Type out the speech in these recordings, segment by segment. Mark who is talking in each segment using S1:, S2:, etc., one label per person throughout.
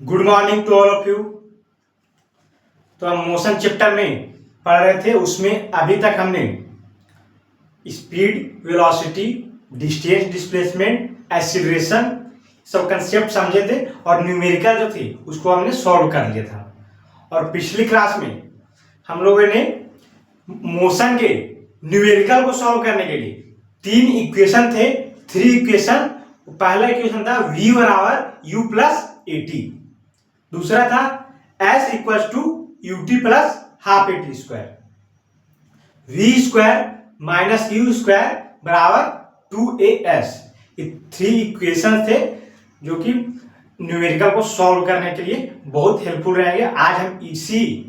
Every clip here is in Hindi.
S1: Good morning to all of you. तो हम मोशन चैप्टर में पढ़ रहे थे, उसमें अभी तक हमने speed, velocity, distance, displacement, acceleration सब कंसेप्ट समझे थे और न्यूमेरिकल जो थे उसको हमने सॉल्व कर लिया था। और पिछली क्लास में हम लोगों ने मोशन के न्यूमेरिकल को सॉल्व करने के लिए तीन इक्वेशन थे, थ्री इक्वेशन। पहला इक्वेशन था v बराबर u प्लस ए टी, दूसरा था s equal to u t plus half a t square, v square minus u square बराबर 2as। ये थ्री इक्वेशन थे जो कि न्यूमेरिकल को सॉल्व करने के लिए बहुत हेल्पफुल रहेंगे। आज हम इसी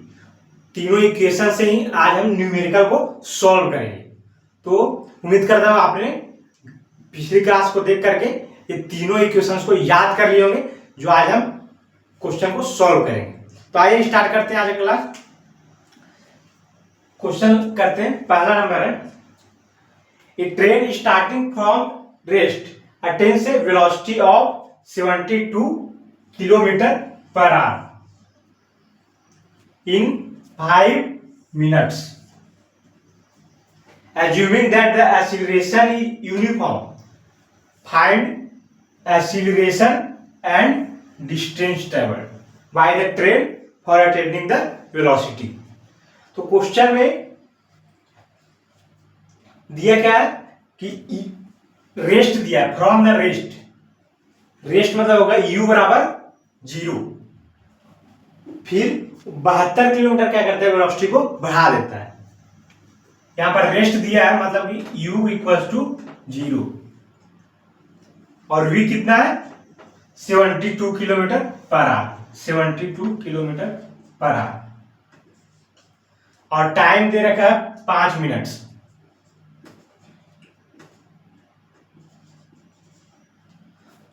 S1: तीनों इक्वेशन से ही आज हम न्यूमेरिकल को सॉल्व करेंगे। तो उम्मीद करता हूं आपने पिछली क्लास को देख करके ये तीनों इक्वेशंस को याद कर लिए होंगे जो आज हम क्वेश्चन को सॉल्व करेंगे। तो आइए स्टार्ट करते हैं आज का क्लास। क्वेश्चन करते हैं। पहला नंबर है, a train starting from rest attains a velocity of 72 kilometre per hour in 5 minutes, assuming that the acceleration is uniform. Find acceleration and distance traveled by the train for attaining the velocity. तो क्वेश्चन में दिया क्या है कि रेस्ट दिया है, फ्रॉम द रेस्ट। रेस्ट मतलब होगा u बराबर 0, फिर 72 किलोमीटर क्या करता है, वेलोसिटी को बढ़ा देता है। यहां पर रेस्ट दिया है मतलब कि u इक्वल टू 0 और v कितना है 72 kilometre per our, 72 kilometre per our, और टाइम दे रखा है 5 मिनट।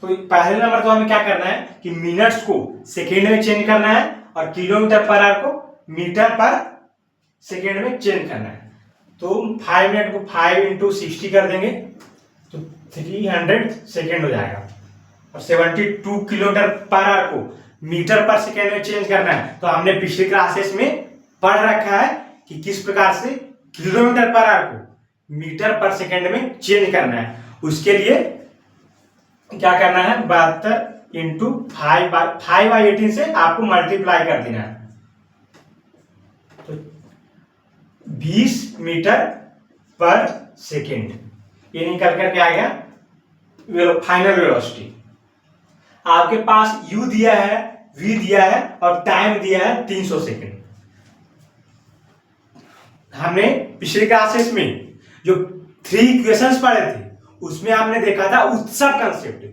S1: तो पहले नंबर तो हमें क्या करना है कि मिनट्स को सेकेंड में चेंज करना है और किलोमीटर पर आवर को मीटर पर सेकेंड में चेंज करना है। तो 5 मिनट को 5 इंटू 60 कर देंगे तो 300 सेकेंड हो जाएगा, और 72 किलोमीटर पर आवर को मीटर पर सेकेंड में चेंज करना है। तो हमने पिछली क्लासेस में पढ़ रखा है कि किस प्रकार से किलोमीटर पर आवर को मीटर पर सेकेंड में चेंज करना है। उसके लिए क्या करना है, 72 इंटू 5/18 से आपको मल्टीप्लाई कर देना है। तो 20 मीटर पर सेकेंड ये निकल करके आ गया फाइनल वेलोसिटी। आपके पास u दिया है, v दिया है और टाइम दिया है 300 सेकेंड। हमने पिछले क्लासेस में जो थ्री इक्वेशंस पढ़े थे उसमें हमने देखा था उत्सव कंसेप्ट,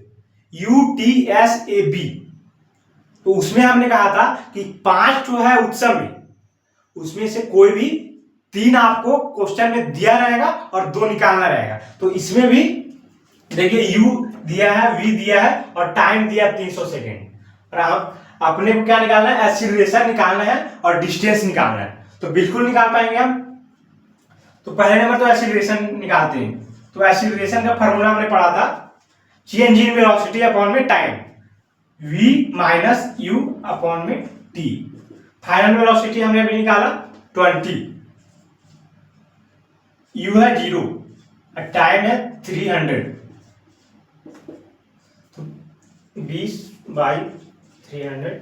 S1: UTSAB। तो उसमें हमने कहा था कि 5 जो है उत्सव में, उसमें से कोई भी 3 आपको क्वेश्चन में दिया रहेगा और 2 निकालना रहेगा। तो इसमें भी देखिए u दिया है, v दिया है और टाइम दिया 300 सेकेंड, और अपने को क्या निकालना है, एक्सीलरेशन निकालना है और डिस्टेंस निकालना है। तो बिल्कुल निकाल पाएंगे हम। तो पहले नंबर तो एक्सीलरेशन निकालते हैं। तो एक्सीलरेशन का फार्मूला हमने पढ़ा था, चेंज इन वेलोसिटी अपॉन में time, v minus u upon में t। फाइनल वेलोसिटी हमने अभी निकाला 20, u है 0 और टाइम है 300। तो 20/300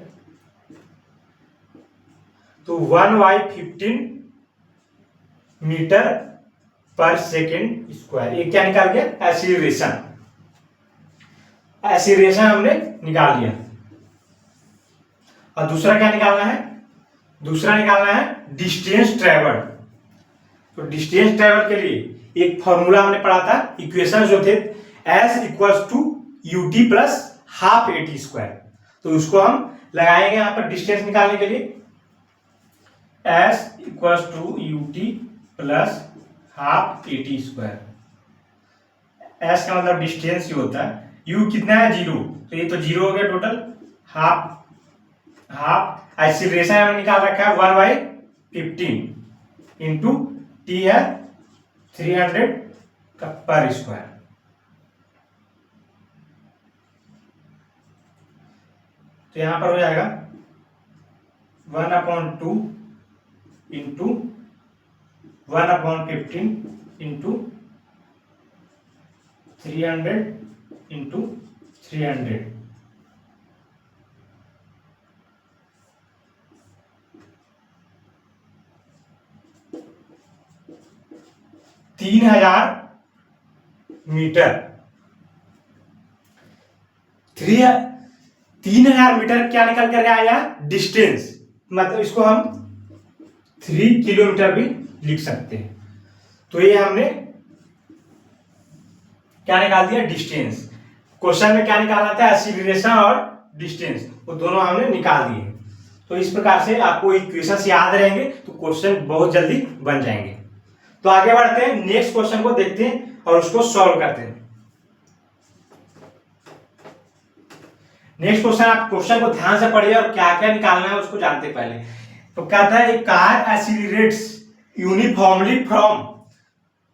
S1: तो 1/15 मीटर पर सेकेंड स्क्वायर। ये क्या निकाल गया, एक्सीलरेशन। एक्सीलरेशन हमने निकाल लिया। और दूसरा क्या निकालना है, दूसरा निकालना है डिस्टेंस ट्रेवल्ड। तो डिस्टेंस ट्रेवल के लिए एक फॉर्मूला हमने पढ़ा था, इक्वेशन जो थे s equal to u t plus half a t square. तो उसको हम लगाएंगे यहां पर डिस्टेंस निकालने के लिए, s equal to u t plus half a t square. s का मतलब डिस्टेंस ही होता है, u कितना है 0, तो ये तो 0 हो गया टोटल, हाफ एक्सीलरेशन हमने निकाल रखा है 1/15 इंटू t है 300 का पर स्क्वायर। 1 तो यहाँ पर हो जाएगा 1/2 इंटू 1/15 इंटू 300 इंटू 300। तीन 3000 मीटर। 3000 मीटर क्या निकल कर आया? डिस्टेंस। मतलब इसको हम 3 किलोमीटर भी लिख सकते हैं। तो ये हमने क्या निकाल दिया? डिस्टेंस। क्वेश्चन में क्या निकालना था? एक्सीलरेशन और डिस्टेंस, वो दोनों हमने निकाल दिए। तो इस प्रकार से आपको इक्वेशंस याद रहेंगे तो क्वेश्चन बहुत जल्दी बन जाएंगे। तो आगे बढ़ते हैं, नेक्स्ट क्वेश्चन को देखते हैं और उसको सॉल्व करते हैं। नेक्स्ट क्वेश्चन, आप क्वेश्चन को ध्यान से पढ़िए और क्या क्या निकालना है उसको जानते पहले। तो कहता है car accelerates uniformly from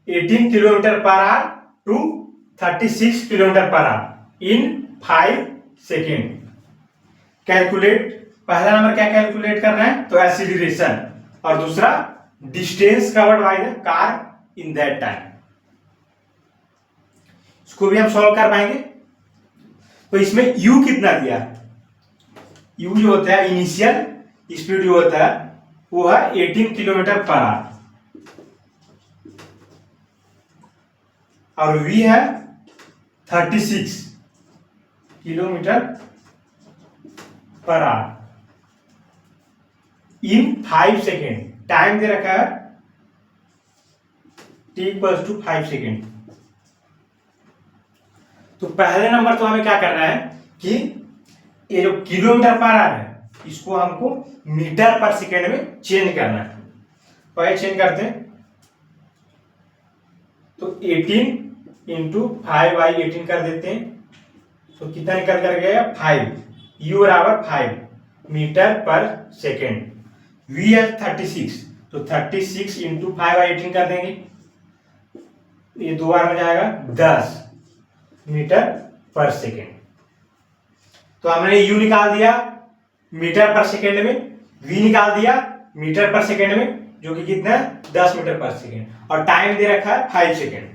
S1: 18 kilometre per hour to 36 kilometre per hour in 5 second. Calculate, पहला नंबर क्या कैलकुलेट करना है? तो एक्सीलरेशन, और दूसरा distance covered by the car in that time. इसको भी हम सॉल्व कर पाएंगे। तो इसमें u कितना दिया? u जो होता है इनिशियल स्पीड जो होता है वो है 18 किलोमीटर पर आवर, और v है 36 kilometre per hour in 5 second. Time दे रखा है t = 5 सेकेंड। तो पहले नंबर तो हमें क्या करना है कि ये जो किलोमीटर पर आवर है इसको हमको मीटर पर सेकेंड में चेंज करना है। पहले चेंज करते हैं, तो 18 इंटू 5/18 कर देते हैं। तो कितना निकल कर गया? 5। u बराबर 5 मीटर पर सेकेंड। v है 36, तो 36 इंटू 5/18 कर देंगे। ये दो बार में जाएगा 10 मीटर पर सेकेंड। तो हमने u निकाल दिया मीटर पर सेकेंड में, v निकाल दिया मीटर पर सेकेंड में, जो कि कितना है? 10 मीटर पर सेकेंड, और टाइम दे रखा है 5 सेकेंड।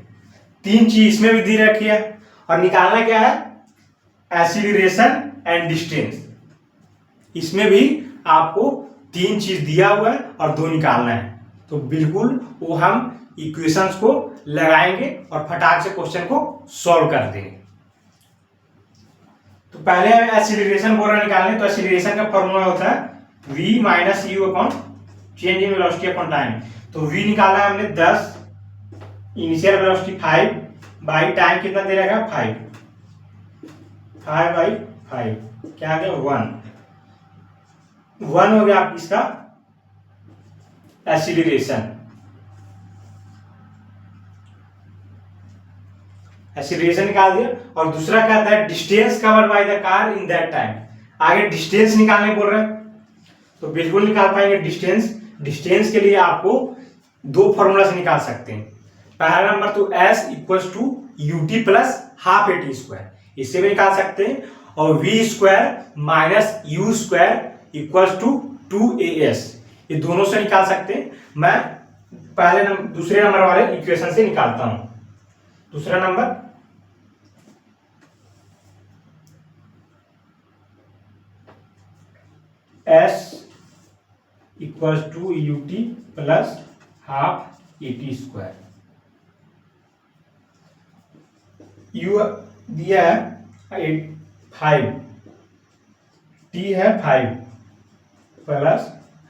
S1: तीन चीज इसमें भी दे रखी है, और निकालना क्या है? Acceleration and distance. इसमें भी आपको तीन चीज दिया हुआ है और दो निकालना है। तो बिल्कुल वो हम इक्वेशंस को लगाएंगे और फटाक से क्वेश्चन को सॉल्व कर देंगे। तो पहले हमें एक्सीलरेशन बोल रहा निकालने, तो एक्सीलरेशन का फॉर्मूला होता है v minus you upon change in velocity upon time. तो v निकाला है हमने 10, इनिशियल वेलोसिटी 5 बाई टाइम कितना दे रहेगा? 5/5 क्या आ गया? 1 हो गया आप इसका एक्सीलरेशन। एक्सीलरेशन निकाल दिया, और दूसरा कहता है distance covered by the car in that time. आगे डिस्टेंस निकालने बोल रहे हैं, तो बिल्कुल निकाल पाएंगे डिस्टेंस। डिस्टेंस के लिए आपको दो फॉर्मूला से निकाल सकते हैं। पहला नंबर तो s = ut plus half at², इससे भी निकाल सकते हैं, और v² माइनस u² = 2as, ये दोनों से निकाल सकते हैं। मैं पहले दूसरे नंबर वाले इक्वेशन से निकालता हूं। दूसरा number s = ut plus half at²। u दिया है 5, t है 5 प्लस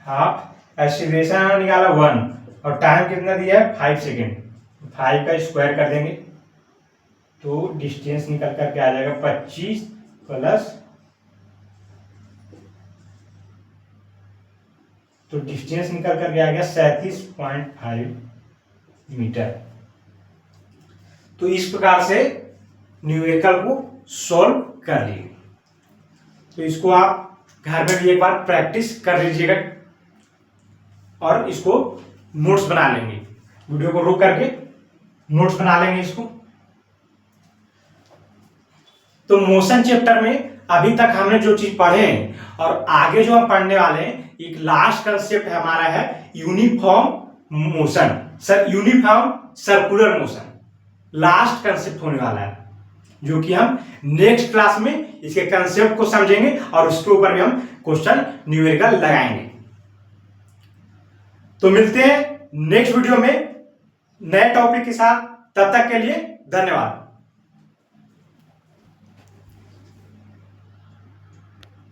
S1: हाफ, एक्सीलरेशन निकाला 1, और टाइम कितना दिया है? 5 सेकेंड। 5 का स्क्वायर कर देंगे तो डिस्टेंस निकल करके आ जाएगा 25 प्लस, तो डिस्टेंस निकल करके आ गया 37.5 मीटर। तो इस प्रकार से न्यूमेरिकल को सॉल्व कर लिए। तो इसको आप घर में भी एक बार प्रैक्टिस कर लीजिएगा और इसको नोट्स बना लेंगे। वीडियो को रोक करके नोट्स बना लेंगे इसको। तो मोशन चैप्टर में अभी तक हमने जो चीज पढ़े हैं और आगे जो हम पढ़ने वाले हैं, एक लास्ट कंसेप्ट हमारा है uniform motion. Sir uniform circular motion last concept होने वाला है, जो कि हम नेक्स्ट क्लास में इसके कंसेप्ट को समझेंगे और उसके ऊपर भी हम क्वेश्चन न्यूमेरिकल लगाएंगे। तो मिलते हैं नेक्स्ट वीडियो में नए टॉपिक के साथ, तब तक के लिए धन्यवाद।